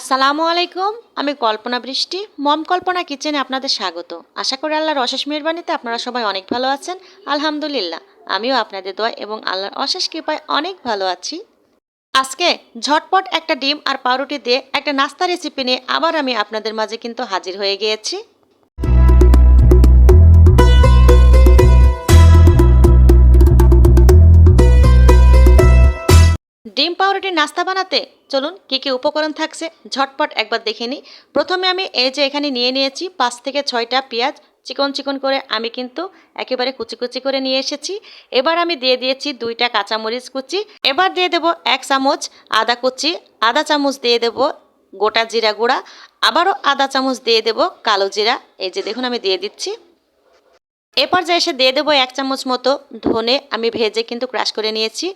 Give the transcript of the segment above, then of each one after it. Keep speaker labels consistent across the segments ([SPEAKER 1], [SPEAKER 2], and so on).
[SPEAKER 1] আসসালামু আলাইকুম। আমি কল্পনা বৃষ্টি, মম কল্পনা কিচেনে আপনাদের স্বাগত। আশা করি আল্লাহর অশেষ মেহেরবানিতে আপনারা সবাই অনেক ভালো আছেন। আলহামদুলিল্লাহ, আমিও আপনাদের দোয়া এবং আল্লাহর অশেষ কৃপায় অনেক ভালো আছি। আজকে ঝটপট একটা ডিম আর পাউরুটি দিয়ে একটা নাস্তা রেসিপি নিয়ে আবার আমি আপনাদের মাঝে কিন্তু হাজির হয়ে গিয়েছি। ডিম পাউরুটির নাস্তা বানাতে চলুন কি কি উপকরণ থাকছে ঝটপট একবার দেখে নিই। প্রথমে আমি এই যে এখানে নিয়ে নিয়েছি 5 থেকে 6টা পেঁয়াজ, চিকন চিকন করে আমি কিন্তু একেবারে কুচি কুচি করে নিয়ে এসেছি। এবার আমি দিয়ে দিয়েছি 2টা কাঁচামরিচ কুচি। এবার দিয়ে দেব 1 চামচ আদা কুচি, আধা চামচ দিয়ে দেব গোটা জিরা গুঁড়া, আবারও আধা চামচ দিয়ে দেব কালো জিরা। এই যে দেখুন আমি দিয়ে দিচ্ছি। এ পর্যায়ে এসে দিয়ে দেবো 1 চামচ মতো ধনে আমি ভেজে কিন্তু ক্রাশ করে নিয়েছি।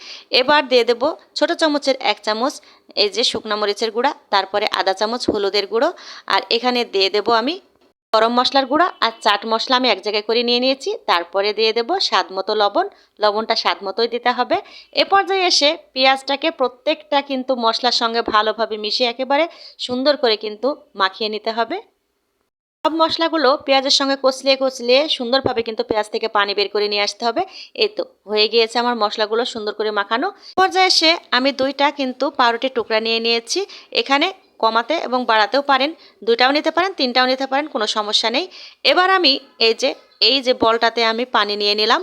[SPEAKER 1] এবার দিয়ে দেবো ছোট চামচের 1 চামচ এই যে শুকনো মরিচের গুঁড়া, তারপরে আধা চামচ হলুদের গুঁড়ো, আর এখানে দিয়ে দেবো আমি গরম মশলার গুঁড়া আর চাট মশলা আমি এক জায়গায় করে নিয়ে নিয়েছি। তারপরে দিয়ে দেবো স্বাদ মতো লবণ, লবণটা স্বাদ মতোই দিতে হবে। এ পর্যায়ে এসে পেঁয়াজটাকে প্রত্যেকটা কিন্তু মশলার সঙ্গে ভালোভাবে মিশিয়ে একেবারে সুন্দর করে কিন্তু মাখিয়ে নিতে হবে। সব মশলাগুলো পেঁয়াজের সঙ্গে কষলিয়ে কষলিয়ে সুন্দরভাবে কিন্তু পেঁয়াজ থেকে পানি বের করে নিয়ে আসতে হবে। এই তো হয়ে গিয়েছে আমার মশলাগুলো সুন্দর করে মাখানো। পর্যায়ে এসে আমি 2টা কিন্তু পাউরুটির টুকরা নিয়ে নিয়েছি। এখানে কমাতে এবং বাড়াতেও পারেন, 2টাও নিতে পারেন, 3টাও নিতে পারেন, কোনো সমস্যা নেই। এবার আমি এই যে বলটাতে আমি পানি নিয়ে নিলাম।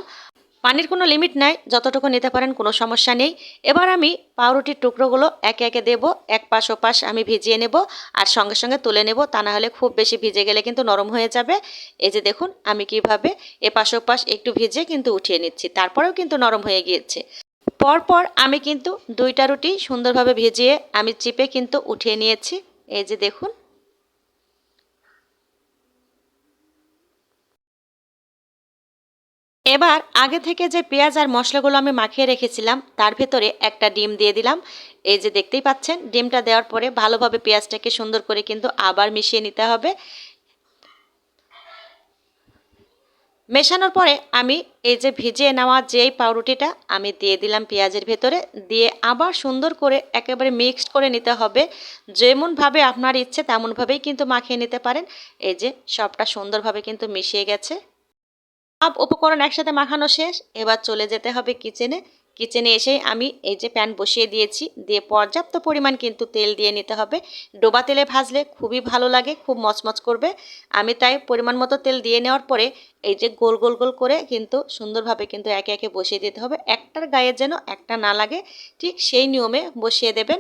[SPEAKER 1] পানির কোনো লিমিট নাই, যতটুকু নিতে পারেন কোনো সমস্যা নেই। এবার আমি পাউরুটির টুকরোগুলো একে একে দেব, এক পাশ ও পাশ আমি ভিজিয়ে নেব আর সঙ্গে সঙ্গে তুলে নেব, তা না হলে খুব বেশি ভিজে গেলে কিন্তু নরম হয়ে যাবে। এই যে দেখুন আমি কিভাবে এপাশ ও পাশ একটু ভিজে কিন্তু উঠিয়ে নিচ্ছি, তারপরেও কিন্তু নরম হয়ে গিয়েছে। পরপর আমি কিন্তু 2টা রুটি সুন্দরভাবে ভিজিয়ে আমি চিপে কিন্তু উঠিয়ে নিয়েছি। এই যে দেখুন। এবার আগে থেকে যে পেঁয়াজ আর মশলাগুলো আমি মাখিয়ে রেখেছিলাম তার ভেতরে একটা ডিম দিয়ে দিলাম। এই যে দেখতেই পাচ্ছেন, ডিমটা দেওয়ার পরে ভালোভাবে পেঁয়াজটাকে সুন্দর করে কিন্তু আবার মিশিয়ে নিতে হবে। মেশানোর পরে আমি এই যে ভিজিয়ে নেওয়া যেই পাউরুটিটা আমি দিয়ে দিলাম পেঁয়াজের ভেতরে, দিয়ে আবার সুন্দর করে একেবারে মিক্সড করে নিতে হবে। যেমনভাবে আপনার ইচ্ছে তেমনভাবেই কিন্তু মাখিয়ে নিতে পারেন। এই যে সবটা সুন্দরভাবে কিন্তু মিশিয়ে গেছে। সব উপকরণ একসাথে মাখানো শেষ। এবার চলে যেতে হবে কিচেনে। কিচেনে এসেই আমি এই যে প্যান বসিয়ে দিয়েছি, দিয়ে পর্যাপ্ত পরিমাণ কিন্তু তেল দিয়ে নিতে হবে। ডোবা তেলে ভাজলে খুবই ভালো লাগে, খুব মচমচ করবে। আমি তাই পরিমাণ মতো তেল দিয়ে নেওয়ার পরে এই যে গোল গোল গোল করে কিন্তু সুন্দরভাবে কিন্তু একে একে বসিয়ে দিতে হবে। একটার গায়ে যেন একটা না লাগে, ঠিক সেই নিয়মে বসিয়ে দেবেন।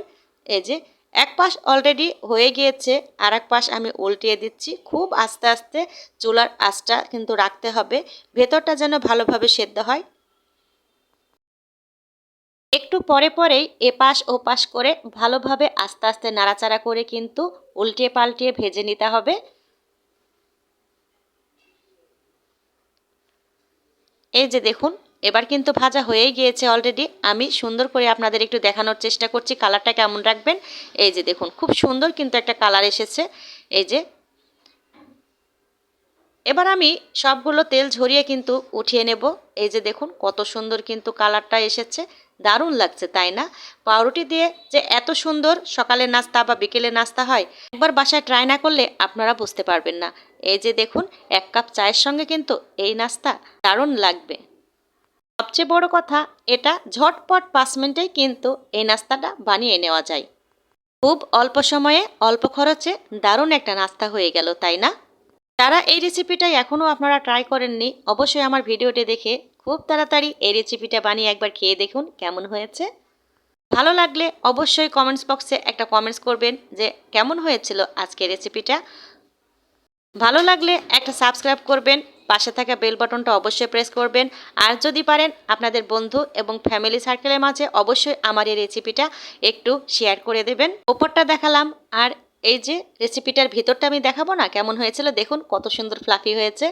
[SPEAKER 1] এই যে এক পাশ অলরেডি হয়ে গিয়েছে, আর এক পাশ আমি উল্টিয়ে দিচ্ছি। খুব আস্তে আস্তে চুলার আঁচটা কিন্তু রাখতে হবে, ভেতরটা যেন ভালোভাবে সেদ্ধ হয়। একটু পরে পরেই এপাশ ওপাশ করে ভালোভাবে আস্তে আস্তে নাড়াচাড়া করে কিন্তু উল্টিয়ে পাল্টিয়ে ভেজে নিতে হবে। এই যে দেখুন, এবার কিন্তু ভাজা হয়েই গিয়েছে অলরেডি। আমি সুন্দর করে আপনাদের একটু দেখানোর চেষ্টা করছি কালারটা কেমন রাখবেন। এই যে দেখুন, খুব সুন্দর কিন্তু একটা কালার এসেছে। এই যে এবার আমি সবগুলো তেল ঝরিয়ে কিন্তু উঠিয়ে নেব। এই যে দেখুন কত সুন্দর কিন্তু কালারটা এসেছে, দারুণ লাগছে তাই না? পাউরুটি দিয়ে যে এত সুন্দর সকালের নাস্তা বা বিকেলের নাস্তা হয়, একবার বাসায় ট্রাই না করলে আপনারা বুঝতে পারবেন না। এই যে দেখুন, 1 কাপ চায়ের সঙ্গে কিন্তু এই নাস্তা দারুণ লাগবে। সবচেয়ে বড় কথা, এটা ঝটপট 5 মিনিটেই কিন্তু এই নাস্তাটা বানিয়ে নেওয়া যায়। খুব অল্প সময়ে অল্প খরচে দারুণ একটা নাস্তা হয়ে গেল তাই না? যারা এই রেসিপিটাই এখনও আপনারা ট্রাই করেননি, অবশ্যই আমার ভিডিওটি দেখে খুব তাড়াতাড়ি এই রেসিপিটা বানিয়ে একবার খেয়ে দেখুন কেমন হয়েছে। ভালো লাগলে অবশ্যই কমেন্টস বক্সে একটা কমেন্টস করবেন যে কেমন হয়েছিল আজকের রেসিপিটা। ভালো লাগলে একটা সাবস্ক্রাইব করবেন, পাশে থাকা বেল বাটনটা অবশ্যই প্রেস করবেন। আর যদি পারেন আপনাদের বন্ধু এবং ফ্যামিলি সার্কেলের মাঝে অবশ্যই আমার এই রেসিপিটা একটু শেয়ার করে দেবেন। ওপরটা দেখালাম, আর এই যে রেসিপিটার ভিতরটা আমি দেখাবো না কেমন হয়েছিল, দেখুন কত সুন্দর ফ্লাফি হয়েছে।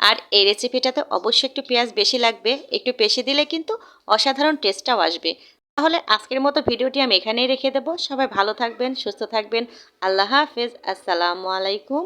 [SPEAKER 1] আর এই রেসিপিটাতে অবশ্যই একটু পেঁয়াজ বেশি লাগবে, একটু বেশি দিলে কিন্তু অসাধারণ টেস্টটাও আসবে। তাহলে আজকের মতো ভিডিওটি আমি এখানেই রেখে দেবো। সবাই ভালো থাকবেন, সুস্থ থাকবেন। আল্লাহ হাফেজ, আসসালামু আলাইকুম।